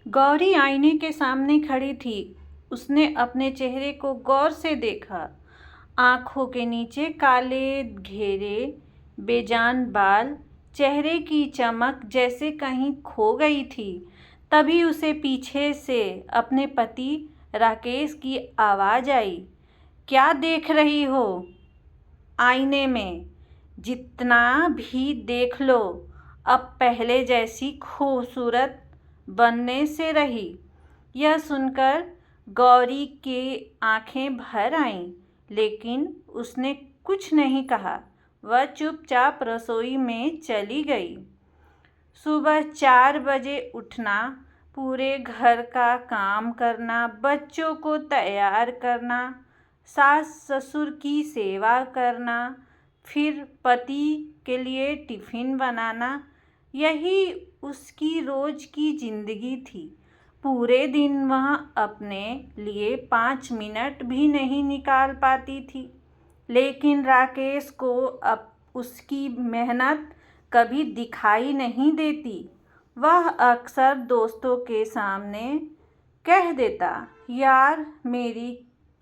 गौरी आईने के सामने खड़ी थी। उसने अपने चेहरे को गौर से देखा। आंखों के नीचे काले घेरे, बेजान बाल, चेहरे की चमक जैसे कहीं खो गई थी। तभी उसे पीछे से अपने पति राकेश की आवाज़ आई। क्या देख रही हो आईने में? जितना भी देख लो, अब पहले जैसी खूबसूरत बनने से रही। यह सुनकर गौरी की आंखें भर आईं, लेकिन उसने कुछ नहीं कहा। वह चुपचाप रसोई में चली गई। सुबह 4 बजे उठना, पूरे घर का काम करना, बच्चों को तैयार करना, सास ससुर की सेवा करना, फिर पति के लिए टिफ़िन बनाना, यही उसकी रोज़ की ज़िंदगी थी। पूरे दिन वह अपने लिए 5 मिनट भी नहीं निकाल पाती थी। लेकिन राकेश को अब उसकी मेहनत कभी दिखाई नहीं देती। वह अक्सर दोस्तों के सामने कह देता, यार मेरी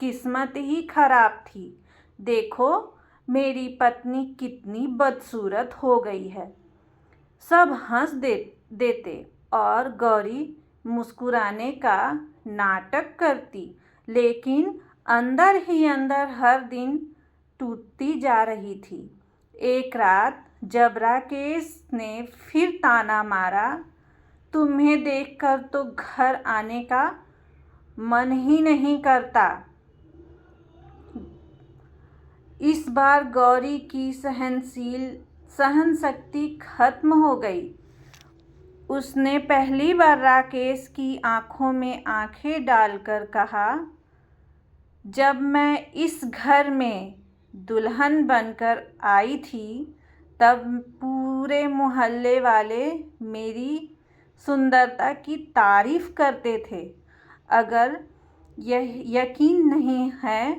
किस्मत ही खराब थी। देखो मेरी पत्नी कितनी बदसूरत हो गई है। सब हंस देते और गौरी मुस्कुराने का नाटक करती, लेकिन अंदर ही अंदर हर दिन टूटती जा रही थी। एक रात जब राकेश ने फिर ताना मारा, तुम्हें देखकर तो घर आने का मन ही नहीं करता। इस बार गौरी की सहन शक्ति खत्म हो गई। उसने पहली बार राकेश की आंखों में आंखें डालकर कहा, जब मैं इस घर में दुल्हन बनकर आई थी, तब पूरे मोहल्ले वाले मेरी सुंदरता की तारीफ करते थे। अगर यह यकीन नहीं है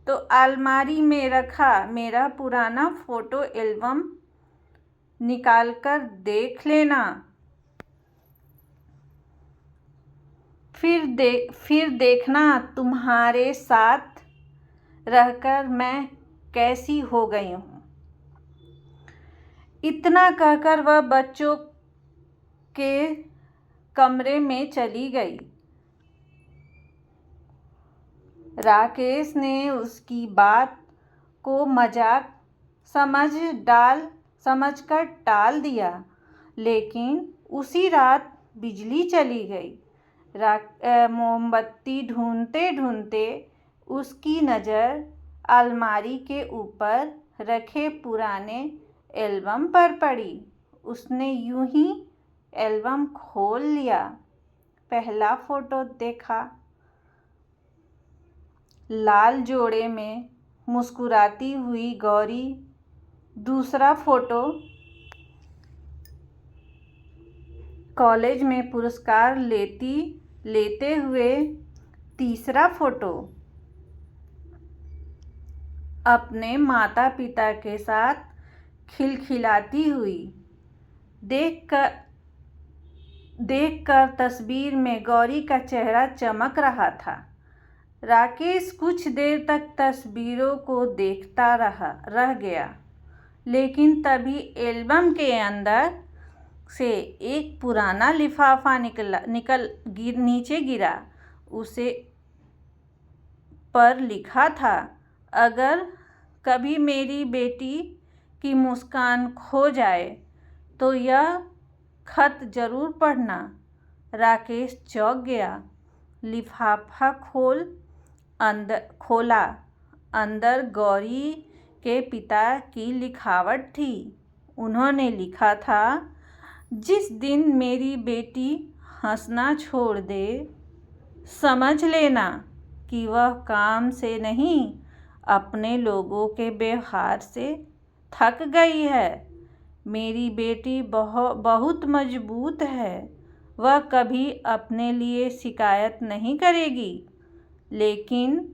तो अलमारी में रखा मेरा पुराना फ़ोटो एल्बम निकालकर देख लेना। फिर देखना तुम्हारे साथ रहकर मैं कैसी हो गई हूँ। इतना कहकर वह बच्चों के कमरे में चली गई। राकेश ने उसकी बात को मजाक समझकर टाल दिया, लेकिन उसी रात बिजली चली गई। मोमबत्ती ढूंढते ढूंढते उसकी नज़र अलमारी के ऊपर रखे पुराने एल्बम पर पड़ी। उसने यूं ही एल्बम खोल लिया। पहला फ़ोटो देखा, लाल जोड़े में मुस्कुराती हुई गौरी। दूसरा फ़ोटो, कॉलेज में पुरस्कार लेते हुए। तीसरा फ़ोटो, अपने माता पिता के साथ खिलखिलाती हुई। देखकर तस्वीर में गौरी का चेहरा चमक रहा था। राकेश कुछ देर तक तस्वीरों को देखता रह गया, लेकिन तभी एल्बम के अंदर से एक पुराना लिफाफा नीचे गिरा। उसे पर लिखा था, अगर कभी मेरी बेटी की मुस्कान खो जाए तो यह खत ज़रूर पढ़ना। राकेश चौंक गया। लिफाफा खोला। अंदर गौरी के पिता की लिखावट थी। उन्होंने लिखा था, जिस दिन मेरी बेटी हंसना छोड़ दे, समझ लेना कि वह काम से नहीं, अपने लोगों के व्यवहार से थक गई है। मेरी बेटी बहुत मजबूत है। वह कभी अपने लिए शिकायत नहीं करेगी, लेकिन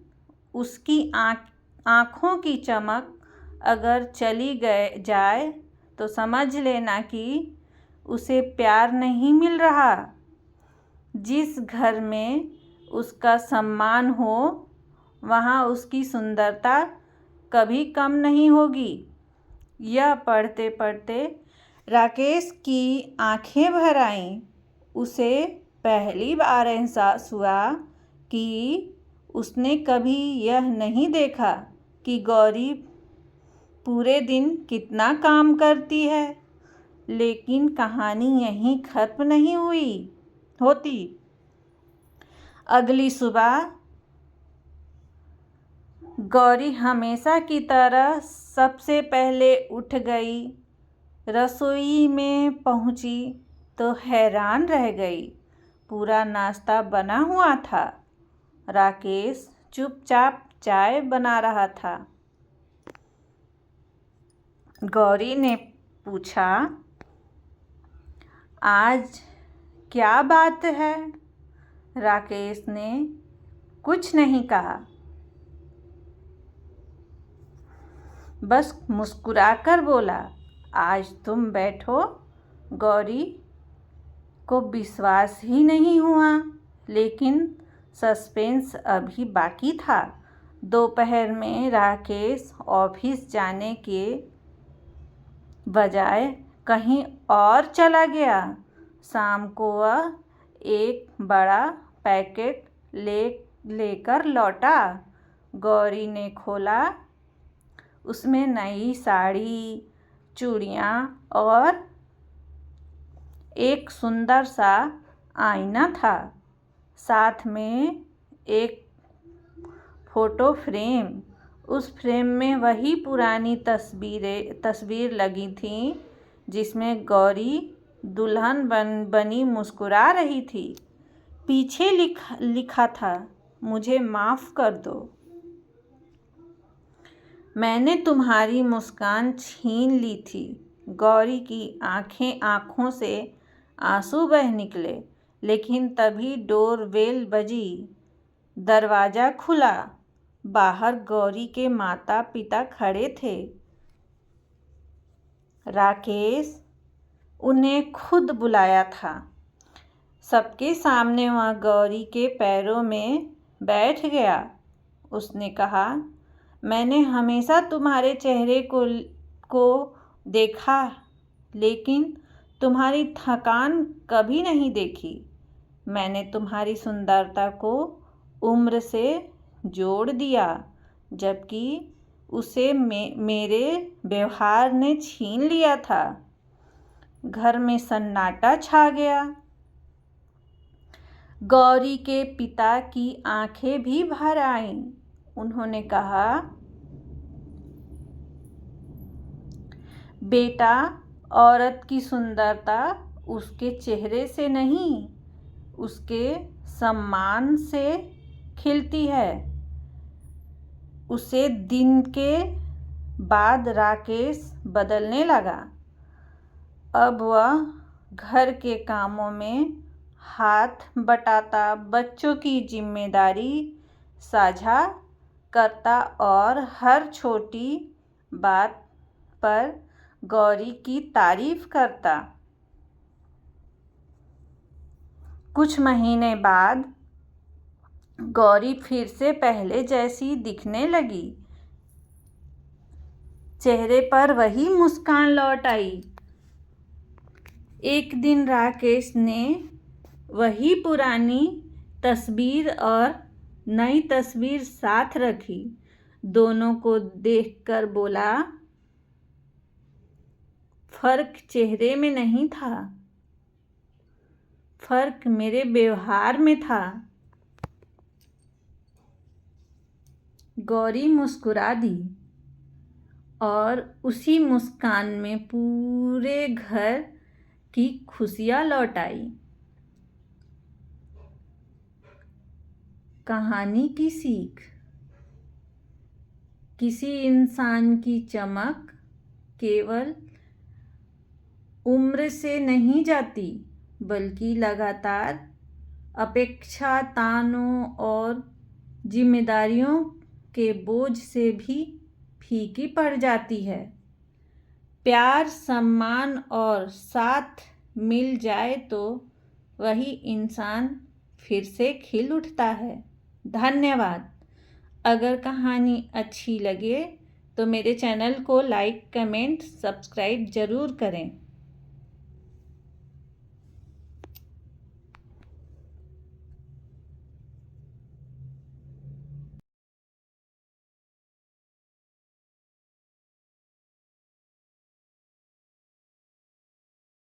उसकी आँखों की चमक अगर चली जाए तो समझ लेना कि उसे प्यार नहीं मिल रहा। जिस घर में उसका सम्मान हो वहाँ उसकी सुंदरता कभी कम नहीं होगी। यह पढ़ते पढ़ते राकेश की आंखें भर आईं। उसे पहली बार एहसास हुआ कि उसने कभी यह नहीं देखा कि गौरी पूरे दिन कितना काम करती है। लेकिन कहानी यहीं खत्म नहीं होती। अगली सुबह गौरी हमेशा की तरह सबसे पहले उठ गई। रसोई में पहुंची तो हैरान रह गई। पूरा नाश्ता बना हुआ था। राकेश चुपचाप चाय बना रहा था। गौरी ने पूछा, आज क्या बात है? राकेश ने कुछ नहीं कहा, बस मुस्कुराकर बोला, आज तुम बैठो। गौरी को विश्वास ही नहीं हुआ, लेकिन सस्पेंस अभी बाकी था। दोपहर में राकेश ऑफिस जाने के बजाय कहीं और चला गया। शाम को वह एक बड़ा पैकेट लेकर लौटा। गौरी ने खोला। उसमें नई साड़ी, चूड़ियाँ और एक सुंदर सा आईना था। साथ में एक फोटो फ्रेम। उस फ्रेम में वही पुरानी तस्वीर लगी थी जिसमें गौरी दुल्हन बनी मुस्कुरा रही थी। पीछे लिखा था, मुझे माफ़ कर दो, मैंने तुम्हारी मुस्कान छीन ली थी। गौरी की आंखों से आंसू बह निकले। लेकिन तभी डोरबेल बजी। दरवाज़ा खुला। बाहर गौरी के माता पिता खड़े थे। राकेश उन्हें खुद बुलाया था। सबके सामने वह गौरी के पैरों में बैठ गया। उसने कहा, मैंने हमेशा तुम्हारे चेहरे को देखा, लेकिन तुम्हारी थकान कभी नहीं देखी। मैंने तुम्हारी सुंदरता को उम्र से जोड़ दिया, जबकि उसे मेरे व्यवहार ने छीन लिया था। घर में सन्नाटा छा गया। गौरी के पिता की आंखें भी भर आईं। उन्होंने कहा, बेटा, औरत की सुंदरता उसके चेहरे से नहीं, उसके सम्मान से खिलती है। उसे दिन के बाद राकेश बदलने लगा। अब वह घर के कामों में हाथ बटाता, बच्चों की जिम्मेदारी साझा करता और हर छोटी बात पर गौरी की तारीफ करता। कुछ महीने बाद गौरी फिर से पहले जैसी दिखने लगी। चेहरे पर वही मुस्कान लौट आई। एक दिन राकेश ने वही पुरानी तस्वीर और नई तस्वीर साथ रखी। दोनों को देखकर बोला, फर्क चेहरे में नहीं था, फर्क मेरे व्यवहार में था। गौरी मुस्कुरा दी और उसी मुस्कान में पूरे घर की खुशियाँ लौट आई। कहानी की सीख, किसी इंसान की चमक केवल उम्र से नहीं जाती, बल्कि लगातार अपेक्षा, तानों और जिम्मेदारियों के बोझ से भी फीकी पड़ जाती है। प्यार, सम्मान और साथ मिल जाए तो वही इंसान फिर से खिल उठता है। धन्यवाद। अगर कहानी अच्छी लगे तो मेरे चैनल को लाइक, कमेंट, सब्सक्राइब ज़रूर करें।